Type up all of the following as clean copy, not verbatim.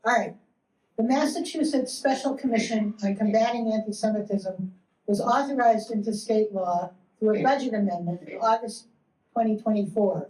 All right. The Massachusetts Special Commission on Combating Antisemitism was authorized into state law through a budget amendment in August 2024.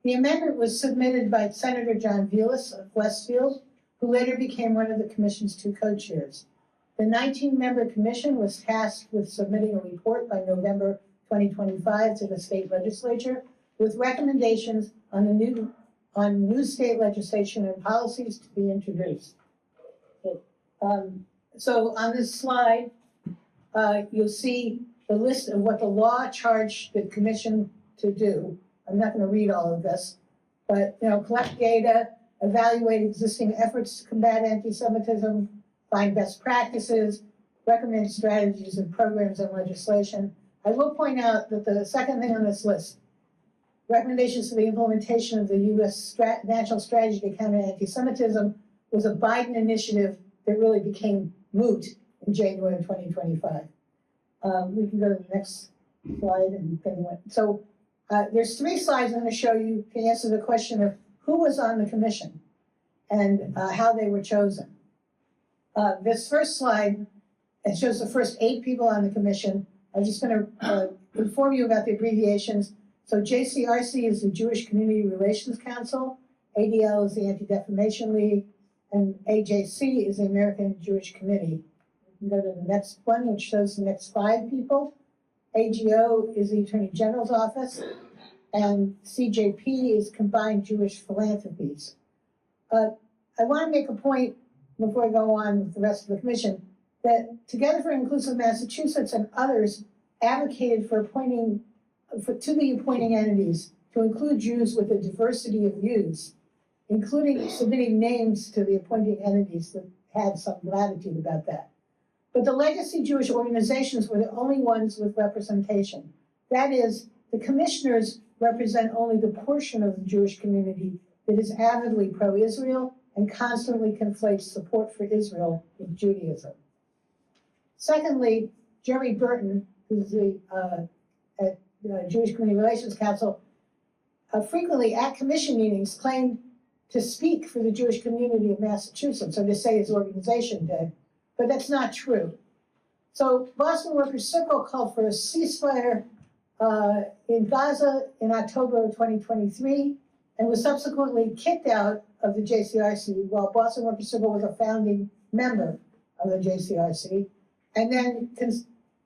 The amendment was submitted by Senator John Velas of Westfield, who later became one of the commission's two co-chairs. The 19-member commission was tasked with submitting a report by November 2025 to the state legislature with recommendations on new state legislation and policies to be introduced. So on this slide, you'll see the list of what the law charged the commission to do. I'm not going to read all of this, but collect data, evaluate existing efforts to combat anti-Semitism, find best practices, recommend strategies and programs and legislation. I will point out that the second thing on this list, recommendations for the implementation of the U.S. National Strategy to Counter Anti-Semitism, was a Biden initiative that really became moot in January 2025. We can go to the next slide. So there's 3 slides I'm going to show you to answer the question of who was on the commission and how they were chosen. This first slide, it shows the first 8 people on the commission. I'm just going to inform you about the abbreviations. So JCRC is the Jewish Community Relations Council, ADL is the Anti-Defamation League, and AJC is the American Jewish Committee. We can go to the next one, which shows the next 5 people. AGO is the Attorney General's Office, and CJP is Combined Jewish Philanthropies. I want to make a point before I go on with the rest of the commission that Together for Inclusive Massachusetts and others advocated for to the appointing entities to include Jews with a diversity of views, including submitting names to the appointing entities that had some latitude about that. But the legacy Jewish organizations were the only ones with representation. That is, the commissioners represent only the portion of the Jewish community that is avidly pro-Israel and constantly conflates support for Israel with Judaism. Secondly, Jerry Burton, who's the Jewish Community Relations Council, frequently at commission meetings claimed to speak for the Jewish community of Massachusetts, or to say his organization did, but that's not true. So Boston Workers Circle called for a ceasefire in Gaza in October of 2023 and was subsequently kicked out of the JCRC while Boston Workers Circle was a founding member of the JCRC. And then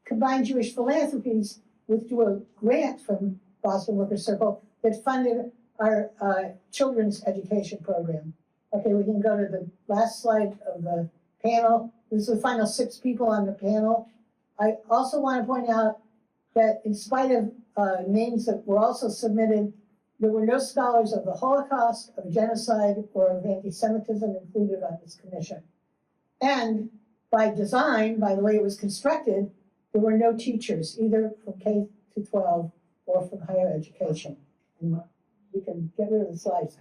Combined Jewish Philanthropies withdrew a grant from Boston Workers Circle that funded our children's education program. Okay, we can go to the last slide of the panel. This is the final 6 people on the panel. I also want to point out that in spite of names that were also submitted, there were no scholars of the Holocaust, of genocide, or of anti-Semitism included on this commission. And by design, by the way it was constructed, there were no teachers, either from K to 12 or from higher education. And we can get rid of the slides.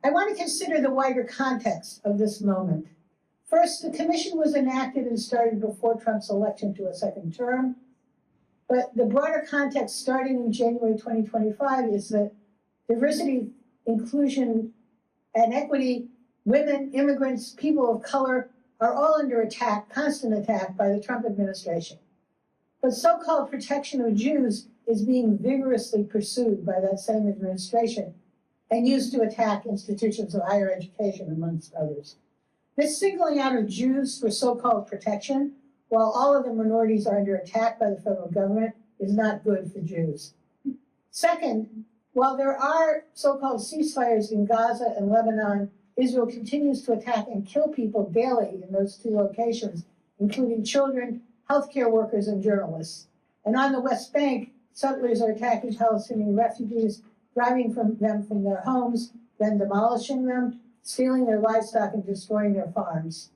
I want to consider the wider context of this moment. First, the commission was enacted and started before Trump's election to a second term. But the broader context starting in January 2025 is that diversity, inclusion, and equity, women, immigrants, people of color are all under attack, constant attack by the Trump administration. But so-called protection of Jews is being vigorously pursued by that same administration and used to attack institutions of higher education, amongst others. This singling out of Jews for so-called protection, while all of the minorities are under attack by the federal government, is not good for Jews. Second, while there are so-called ceasefires in Gaza and Lebanon, Israel continues to attack and kill people daily in those 2 locations, including children, healthcare workers, and journalists. And on the West Bank, settlers are attacking Palestinian refugees, driving them from their homes, then demolishing them, stealing their livestock, and destroying their farms.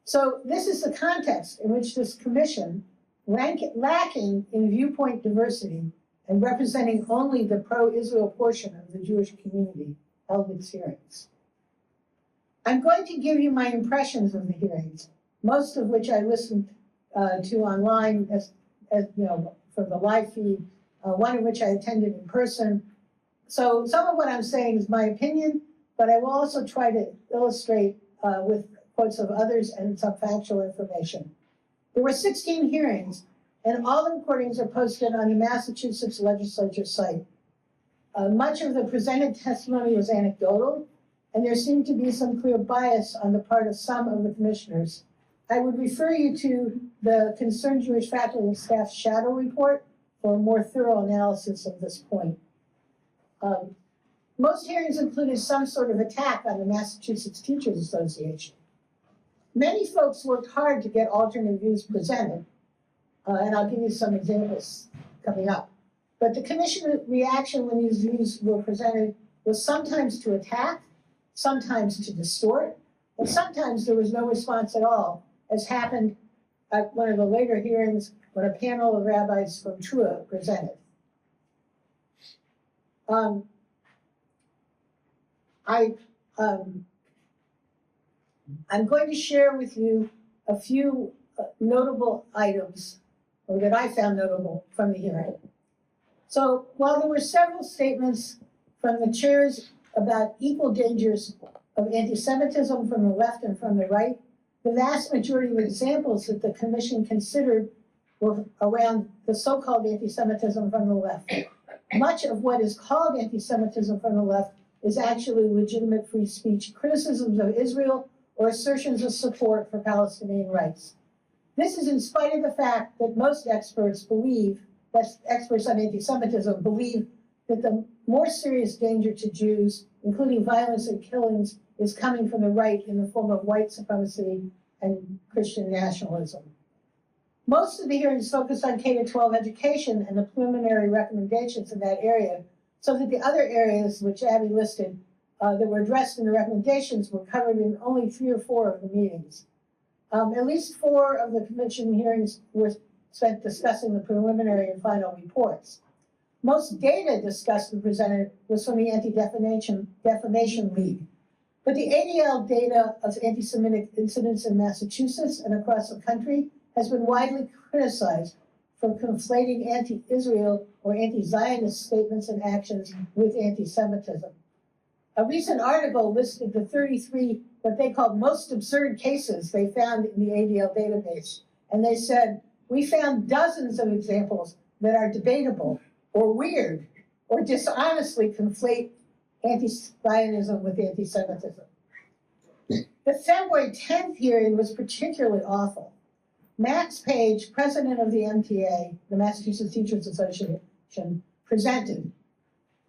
So this is the context in which this commission, lacking in viewpoint diversity and representing only the pro-Israel portion of the Jewish community, held its hearings. I'm going to give you my impressions of the hearings, most of which I listened to online as from the live feed, one of which I attended in person. So some of what I'm saying is my opinion, but I will also try to illustrate with quotes of others and some factual information. There were 16 hearings, and all the recordings are posted on the Massachusetts legislature site. Much of the presented testimony was anecdotal, and there seemed to be some clear bias on the part of some of the commissioners. I would refer you to the Concerned Jewish Faculty and Staff Shadow Report for a more thorough analysis of this point. Most hearings included some sort of attack on the Massachusetts Teachers Association. Many folks worked hard to get alternate views presented, and I'll give you some examples coming up. But the commission reaction when these views were presented was sometimes to attack, sometimes to distort, and sometimes there was no response at all, as happened at one of the later hearings when a panel of rabbis from Trua presented. I'm going to share with you a few notable items, or that I found notable from the hearing. So while there were several statements from the chairs about equal dangers of anti-Semitism from the left and from the right, the vast majority of examples that the commission considered were around the so-called anti-Semitism from the left. Much of what is called anti-Semitism from the left is actually legitimate free speech criticisms of Israel or assertions of support for Palestinian rights. This is in spite of the fact that most experts believe, that experts on anti-Semitism believe that the more serious danger to Jews, including violence and killings, is coming from the right in the form of white supremacy and Christian nationalism. Most of the hearings focused on K-12 education and the preliminary recommendations in that area, so that the other areas which Abby listed that were addressed in the recommendations were covered in only 3 or 4 of the meetings. At least 4 of the commission hearings were spent discussing the preliminary and final reports. Most data discussed and presented was from the Anti-Defamation League. But the ADL data of anti-Semitic incidents in Massachusetts and across the country has been widely criticized for conflating anti-Israel or anti-Zionist statements and actions with anti-Semitism. A recent article listed the 33 what they called most absurd cases they found in the ADL database. And they said, we found dozens of examples that are debatable or weird or dishonestly conflate anti-Zionism with anti-Semitism. The February 10th hearing was particularly awful. Max Page, president of the MTA, the Massachusetts Teachers Association, presented,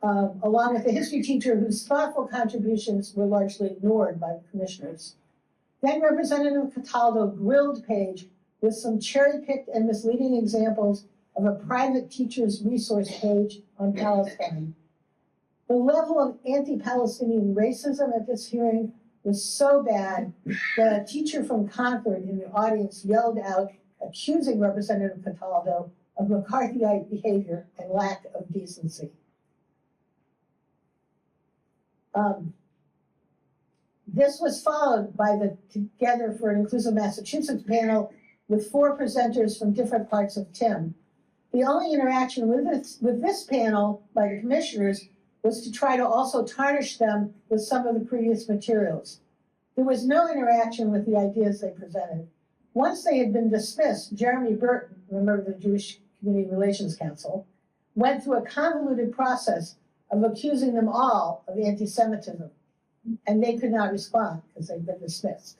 along with a history teacher whose thoughtful contributions were largely ignored by the commissioners. Then Representative Cataldo grilled Page with some cherry-picked and misleading examples of a private teacher's resource page on Palestine. The level of anti-Palestinian racism at this hearing was so bad that a teacher from Concord in the audience yelled out, accusing Representative Cataldo of McCarthyite behavior and lack of decency. This was followed by the Together for an Inclusive Massachusetts panel with 4 presenters from different parts of TIM. The only interaction with this panel by the commissioners was to try to also tarnish them with some of the previous materials. There was no interaction with the ideas they presented. Once they had been dismissed, Jeremy Burton, a member of the Jewish Community Relations Council, went through a convoluted process of accusing them all of anti-Semitism, and they could not respond because they'd been dismissed.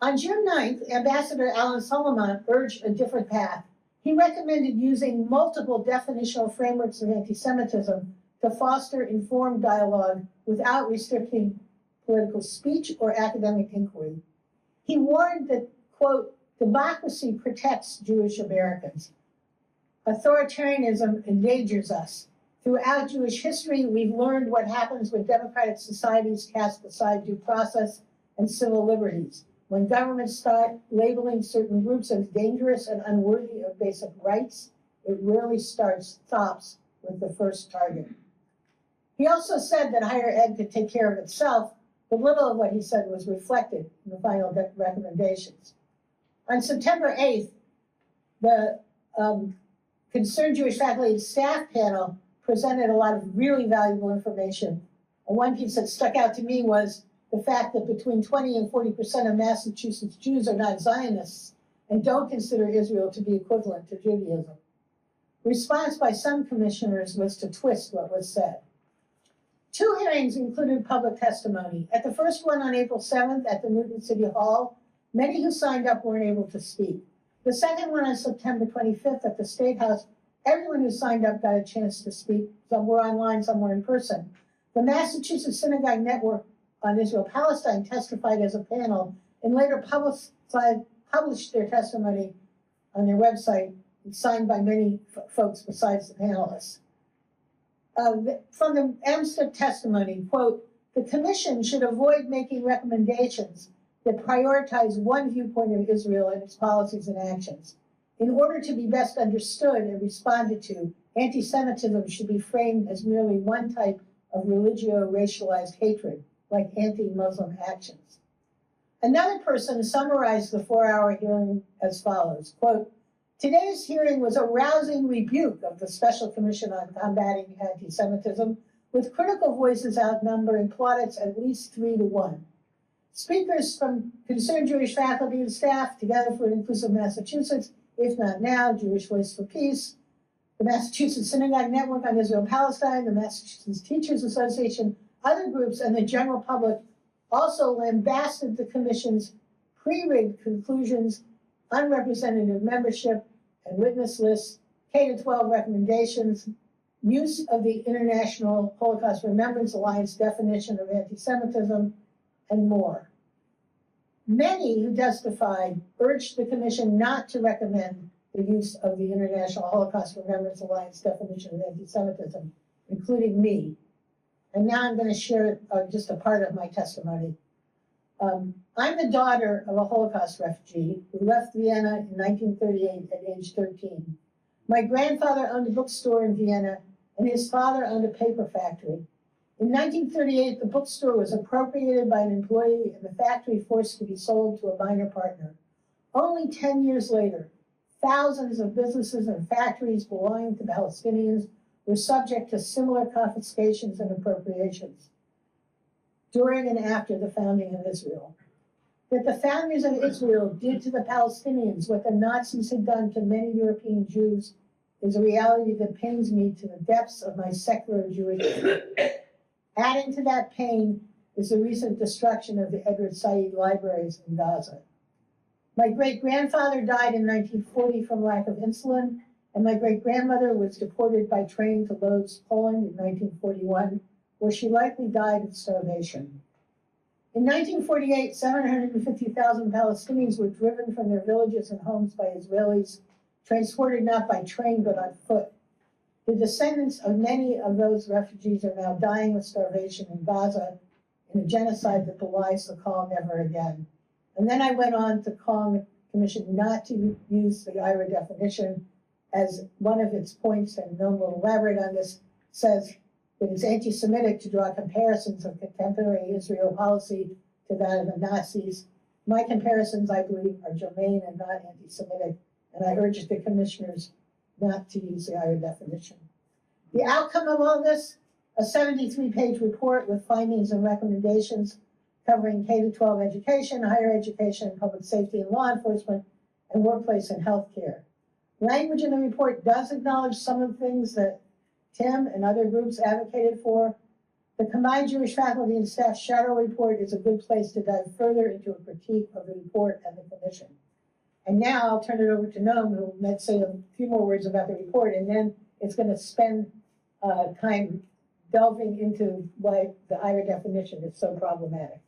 On June 9th, Ambassador Alan Solomon urged a different path. He recommended using multiple definitional frameworks of anti-Semitism to foster informed dialogue without restricting political speech or academic inquiry. He warned that, quote, democracy protects Jewish Americans. Authoritarianism endangers us. Throughout Jewish history, we've learned what happens when democratic societies cast aside due process and civil liberties. When governments start labeling certain groups as dangerous and unworthy of basic rights, it rarely stops with the first target. He also said that higher ed could take care of itself, but little of what he said was reflected in the final recommendations. On September 8th, the Concerned Jewish Faculty and Staff panel presented a lot of really valuable information And one piece that stuck out to me was the fact that between 20 and 40% of Massachusetts Jews are not Zionists and don't consider Israel to be equivalent to Judaism. Response by some commissioners was to twist what was said. 2 hearings included public testimony. At the first one on April 7th at the Newton City Hall, many who signed up weren't able to speak. The second one on September 25th at the State House, everyone who signed up got a chance to speak. Some were online, some were in person. The Massachusetts Synagogue Network on Israel-Palestine testified as a panel and later published their testimony on their website, signed by many folks besides the panelists. From the AMSTA testimony, quote, the commission should avoid making recommendations that prioritize one viewpoint of Israel and its policies and actions. In order to be best understood and responded to, anti-Semitism should be framed as merely one type of religio-racialized hatred, like anti-Muslim actions. Another person summarized the 4-hour hearing as follows, quote, today's hearing was a rousing rebuke of the Special Commission on Combating Anti-Semitism, with critical voices outnumbering plaudits at least 3-1. Speakers from concerned Jewish faculty and staff, Together for an Inclusive Massachusetts, If Not Now, Jewish Voice for Peace, the Massachusetts Synagogue Network on Israel-Palestine, the Massachusetts Teachers Association, other groups, and the general public also lambasted the Commission's pre-rigged conclusions, unrepresentative membership and witness lists, K-12 recommendations, use of the International Holocaust Remembrance Alliance definition of anti-Semitism, and more. Many who testified urged the Commission not to recommend the use of the International Holocaust Remembrance Alliance definition of anti-Semitism, including me. And now I'm going to share just a part of my testimony. I'm the daughter of a Holocaust refugee who left Vienna in 1938 at age 13. My grandfather owned a bookstore in Vienna, and his father owned a paper factory. In 1938, the bookstore was appropriated by an employee and the factory forced to be sold to a minor partner. Only 10 years later, thousands of businesses and factories belonging to Palestinians were subject to similar confiscations and appropriations during and after the founding of Israel. That the founders of Israel did to the Palestinians what the Nazis had done to many European Jews is a reality that pains me to the depths of my secular Jewish heart. Adding to that pain is the recent destruction of the Edward Said libraries in Gaza. My great-grandfather died in 1940 from lack of insulin, and my great-grandmother was deported by train to Lodz, Poland in 1941, where she likely died of starvation. In 1948, 750,000 Palestinians were driven from their villages and homes by Israelis, transported not by train but on foot. The descendants of many of those refugees are now dying of starvation in Gaza in a genocide that belies the call never again. And then I went on to call the Commission not to use the IHRA definition as one of its points, and Noam will elaborate on this, says that it's anti-Semitic to draw comparisons of contemporary Israel policy to that of the Nazis. My comparisons, I believe, are germane and not anti-Semitic, and I urge the commissioners not to use the IHRA definition. The outcome of all this, a 73-page report with findings and recommendations covering K-12 education, higher education, public safety and law enforcement, and workplace and healthcare. Language in the report does acknowledge some of the things that Tim and other groups advocated for. The Combined Jewish Faculty and Staff Shadow Report is a good place to dive further into a critique of the report and the Commission. And now I'll turn it over to Noam, who might say a few more words about the report, and then it's going to spend time delving into why the IHRA definition is so problematic.